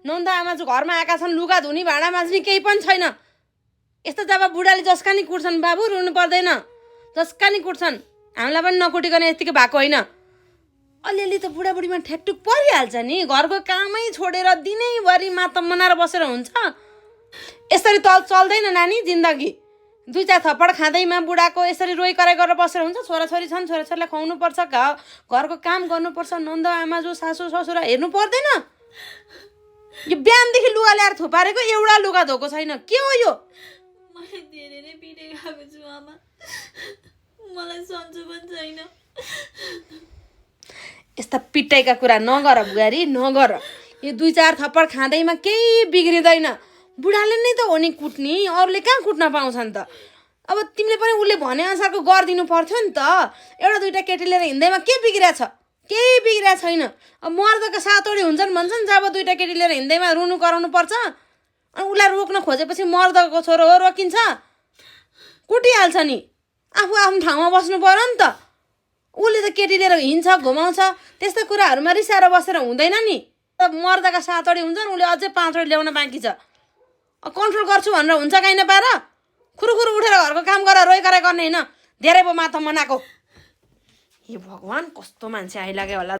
नन्द आमा चाहिँ घरमा आएका छन्, लुगा धुनी भाँडा माझ्ने केही पनि छैन। यस्तो जब बुढाले जसका नि कुट्छन् बाबु, रुनु पर्दैन, जसका नि कुट्छन्, हामीलाई पनि नकुटिकन यतिकै भएको होइन। अलिअलि त बुढाबुढीमा ठ्याकटुक परिहाल्छ नि, घरको कामै छोडेर दिनैभरि माता मनाएर बसेर हुन्छ? यसरी त चल्दैन नानी जिन्दगी। 2-4 थप्पड खाँदैमा बुढाको यसरी रोइ कराइ गरेर बसेर हुन्छ? छोराछोरी छन्, छोराछोरीलाई खुवाउनु पर्छ, घरको काम गर्नुपर्छ, नन्द आमा जो सासू ससुरा हेर्नु पर्दैन? यो बिहानदेखि लुगा ल्याएर थुपारेको, एउटा लुगा धोएको छैन, के हो यो? मैले धेरै नै पिटाइ खाएको छु आमा, मलाई सन्चो पनि छैन। यस्ता पिटाइका कुरा नगर बुहारी, नगर। यो 2-4 थप्पड खाँदैमा केही बिग्रिँदैन। बुढाले नै त हो नि कुट्ने, अरूले कहाँ कुट्न पाउँछन् त? अब तिमीले पनि उसले भनेअनुसारको गरिदिनु पर्थ्यो नि त। एउटा 2टा केटी लिएर हिँड्दैमा के बिग्रिया छ? केही बिग्रिया छैन। अब मर्दका 7 हुन्छन् भन्छन्, जब 2टा केटी लिएर हिँड्दैमा रुनु कराउनु पर्छ, अनि उसलाई रोक्न खोजेपछि मर्दको छोरो हो रोकिन्छ? कुटिहाल्छ नि। आफू आफ्नो ठाउँमा बस्नु पर्यो नि त। उसले त केटी लिएर हिँड्छ, घुमाउँछ, त्यस्तो कुराहरूमा रिसाएर बसेर हुँदैन नि। मर्दका 7 हुन्छन्, उसले अझै 5 ल्याउन बाँकी छ। कन्ट्रोल गर्छु भनेर हुन्छ काहीँ नपाएर खुरुखुरु उठेर घरको काम गरेर रोइ कराइ गर्ने होइन, धेरै पो माथा मनाएको। हे भगवान्, कस्तो मान्छे आइलाग्यो होला।